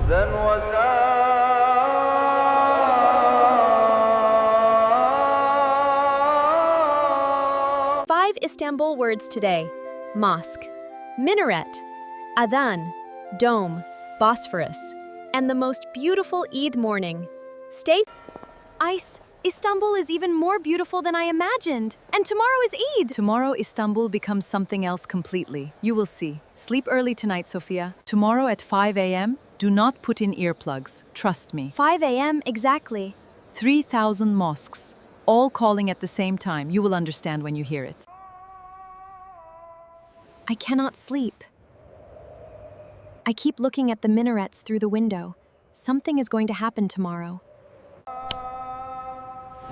Five Istanbul words today: mosque, minaret, adhan, dome, Bosphorus, and the most beautiful Eid morning. Istanbul is even more beautiful than I imagined. And tomorrow is Eid. Tomorrow, Istanbul becomes something else completely. You will see. Sleep early tonight, Sophia. Tomorrow at 5 a.m., do not put in earplugs. Trust me. 5 a.m. exactly. 3,000 mosques, all calling at the same time. You will understand when you hear it. I cannot sleep. I keep looking at the minarets through the window. Something is going to happen tomorrow.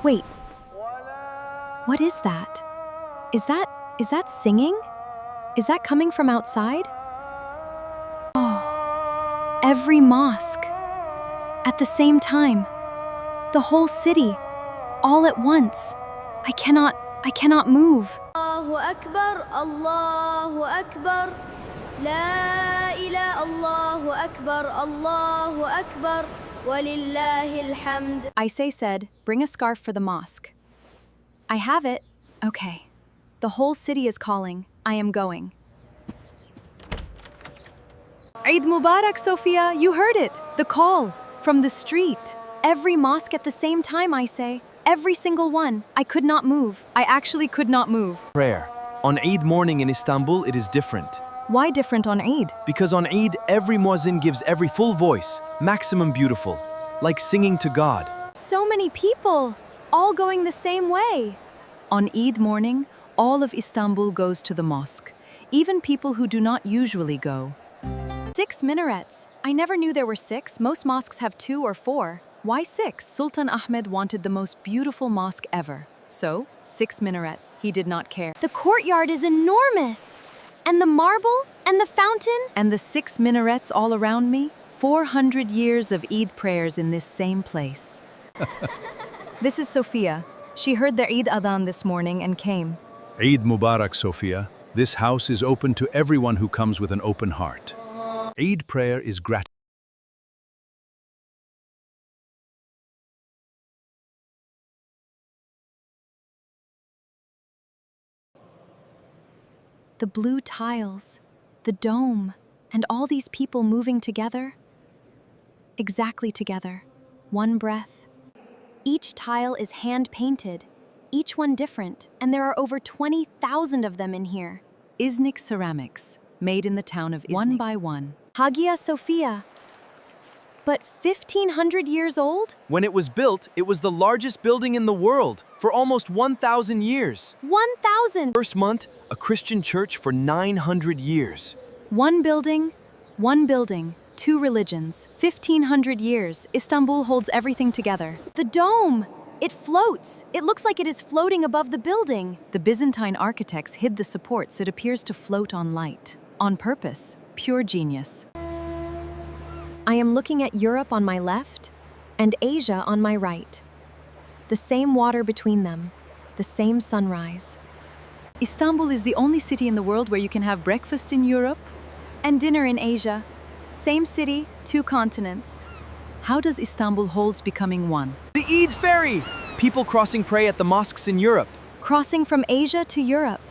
Wait. What is that? Is that singing? Is that coming from outside? Oh, every mosque. At the same time. The whole city. All at once. I cannot move. Allahu Akbar, Allahu Akbar. La ilaha Allahu Akbar, Allahu Akbar. Walillahil hamd. Isay said, bring a scarf for the mosque. I have it. Okay. The whole city is calling. I am going. Eid Mubarak, Sophia. You heard it. The call from the street. Every mosque at the same time, Isay. Every single one. I could not move. I actually could not move. Prayer. On Eid morning in Istanbul, it is different. Why different on Eid? Because on Eid, every muezzin gives every full voice, maximum beautiful, like singing to God. So many people, all going the same way. On Eid morning, all of Istanbul goes to the mosque, even people who do not usually go. 6 minarets. I never knew there were 6. Most mosques have 2 or 4. Why 6? Sultan Ahmed wanted the most beautiful mosque ever. So, 6 minarets. He did not care. The courtyard is enormous. And the marble? And the fountain? And the 6 minarets all around me? 400 years of Eid prayers in this same place. This is Sophia. She heard the Eid adhan this morning and came. Eid Mubarak, Sophia. This house is open to everyone who comes with an open heart. Eid prayer is gratitude. The blue tiles, the dome, and all these people moving together. Exactly together. One breath. Each tile is hand-painted, each one different, and there are over 20,000 of them in here. Iznik ceramics, made in the town of Iznik. One by one. Hagia Sophia. But 1,500 years old? When it was built, it was the largest building in the world for almost 1,000 years. 1,000! First month, a Christian church for 900 years. One building, 2 religions, 1,500 years. Istanbul holds everything together. The dome! It floats. It looks like it is floating above the building. The Byzantine architects hid the supports so it appears to float on light. On purpose. Pure genius. I am looking at Europe on my left and Asia on my right. The same water between them, the same sunrise. Istanbul is the only city in the world where you can have breakfast in Europe and dinner in Asia. Same city, 2 continents. How does Istanbul holds becoming one? The Eid ferry! People crossing pray at the mosques in Europe. Crossing from Asia to Europe.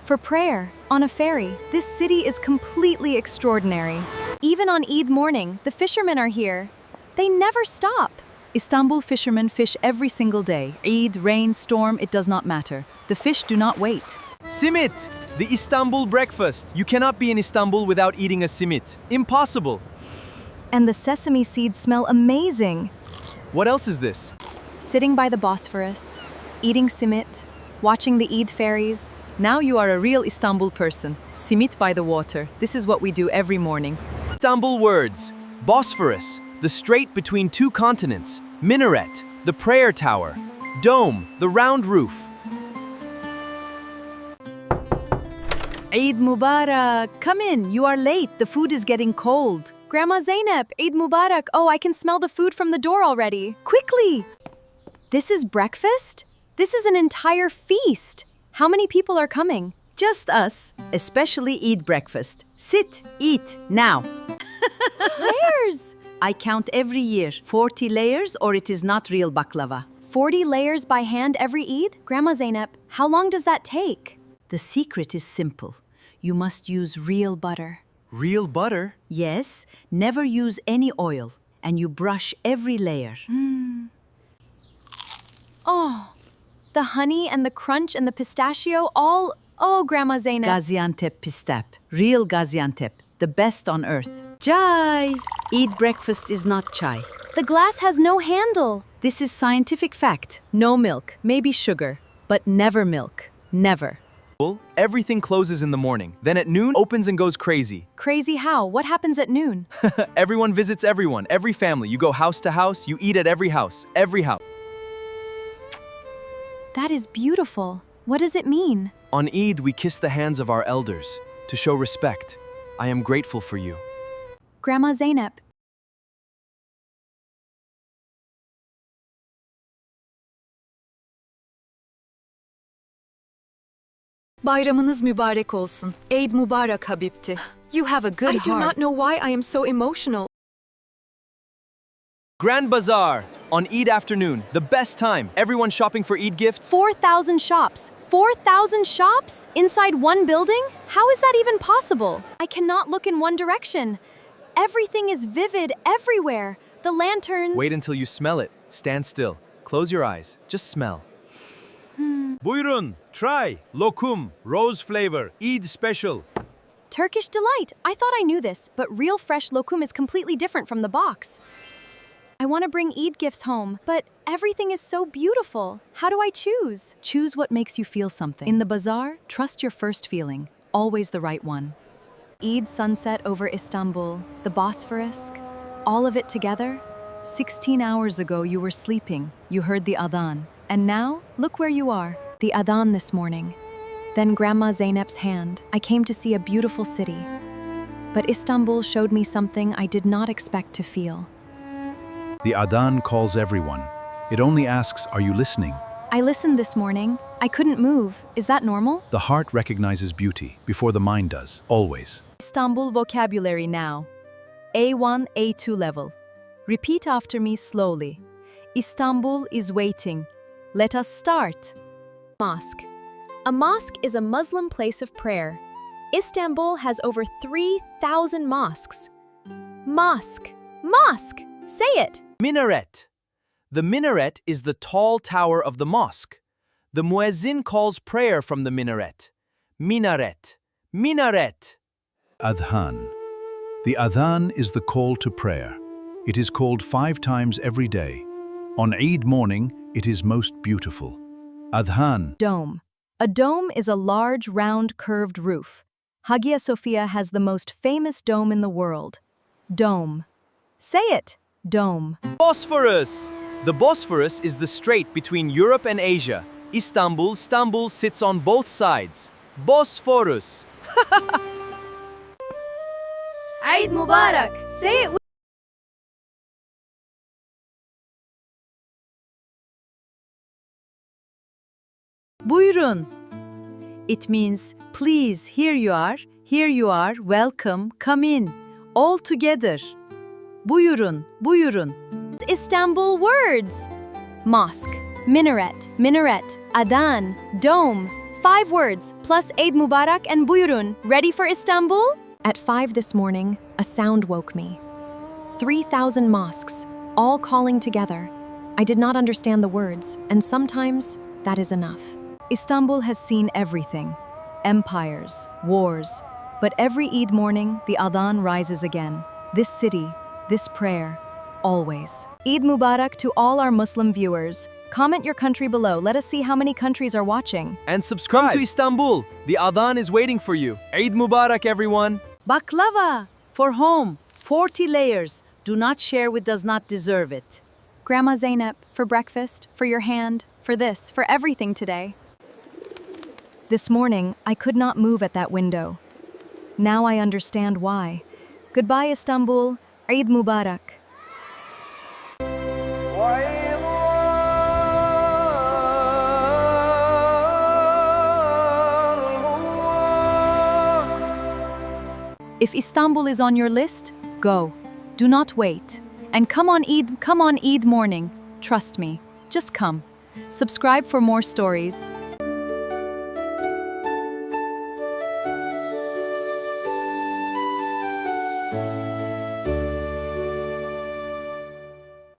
For prayer, on a ferry. This city is completely extraordinary. Even on Eid morning, the fishermen are here. They never stop. Istanbul fishermen fish every single day. Eid, rain, storm, it does not matter. The fish do not wait. Simit! The Istanbul breakfast. You cannot be in Istanbul without eating a simit. Impossible. And the sesame seeds smell amazing. What else is this? Sitting by the Bosphorus, eating simit, watching the Eid ferries. Now you are a real Istanbul person. Simit by the water. This is what we do every morning. Istanbul words. Bosphorus, the strait between 2 continents. Minaret, the prayer tower. Dome, the round roof. Eid Mubarak! Come in, you are late. The food is getting cold. Grandma Zainab, Eid Mubarak. Oh, I can smell the food from the door already. Quickly! This is breakfast? This is an entire feast. How many people are coming? Just us, especially Eid breakfast. Sit, eat, now. Prayers! I count every year. 40 layers or it is not real baklava. 40 layers by hand every Eid? Grandma Zainab, how long does that take? The secret is simple. You must use real butter. Real butter? Yes, never use any oil. And you brush every layer. Oh, the honey and the crunch and the pistachio all... Oh, Grandma Zainab. Gaziantep pistap. Real Gaziantep. The best on earth. Chai! Eid breakfast is not chai. The glass has no handle. This is scientific fact. No milk, maybe sugar, but never milk. Never. Everything closes in the morning. Then at noon, opens and goes crazy. Crazy how? What happens at noon? Everyone visits everyone, every family. You go house to house, you eat at every house. Every house. That is beautiful. What does it mean? On Eid, we kiss the hands of our elders to show respect. I am grateful for you. Grandma Zainab. Bayramınız mübarek olsun. Eid Mubarak Habibti. You have a good I heart. do not know why I am so emotional. Grand Bazaar on Eid afternoon, the best time. Everyone shopping for Eid gifts. 4,000 shops. 4,000 shops? Inside one building? How is that even possible? I cannot look in one direction. Everything is vivid everywhere. The lanterns... Wait until you smell it. Stand still. Close your eyes. Just smell. Buyurun, try. Lokum, rose flavor, Eid special. Turkish delight. I thought I knew this, but real fresh lokum is completely different from the box. I want to bring Eid gifts home, but everything is so beautiful. How do I choose? Choose what makes you feel something. In the bazaar, trust your first feeling. Always the right one. Eid sunset over Istanbul, the Bosphorus, all of it together. 16 hours ago you were sleeping. You heard the adhan. And now, look where you are. The adhan this morning. Then Grandma Zainab's hand. I came to see a beautiful city. But Istanbul showed me something I did not expect to feel. The adhan calls everyone. It only asks, are you listening? I listened this morning. I couldn't move. Is that normal? The heart recognizes beauty before the mind does, always. Istanbul vocabulary now. A1-A2 level. Repeat after me slowly. Istanbul is waiting. Let us start. Mosque. A mosque is a Muslim place of prayer. Istanbul has over 3,000 mosques. Mosque. Mosque. Say it. Minaret. The minaret is the tall tower of the mosque. The muezzin calls prayer from the minaret. Minaret. Minaret. Adhan. The adhan is the call to prayer. It is called 5 times every day. On Eid morning, it is most beautiful. Adhan. Dome. A dome is a large, round, curved roof. Hagia Sophia has the most famous dome in the world. Dome. Say it. Dome. Bosphorus. The Bosphorus is the strait between Europe and Asia. Istanbul sits on both sides. Bosphorus. Eid Mubarak. Say it. Buyurun. It means, please, here you are, welcome, come in, all together. Buyurun, buyurun. Istanbul words. Mosque, minaret, adhan, dome. 5 words, plus Eid Mubarak and buyurun. Ready for Istanbul? At 5 this morning, a sound woke me. 3,000 mosques, all calling together. I did not understand the words, and sometimes that is enough. Istanbul has seen everything. Empires, wars. But every Eid morning, the adhan rises again. This city, this prayer, always. Eid Mubarak to all our Muslim viewers. Comment your country below. Let us see how many countries are watching. And subscribe to Istanbul. The adhan is waiting for you. Eid Mubarak, everyone. Baklava for home. 40 layers. Do not share with does not deserve it. Grandma Zainab, for breakfast, for your hand, for this, for everything today. This morning, I could not move at that window. Now I understand why. Goodbye, Istanbul. Eid Mubarak. If Istanbul is on your list, go. Do not wait. And come on Eid morning. Trust me. Just come. Subscribe for more stories.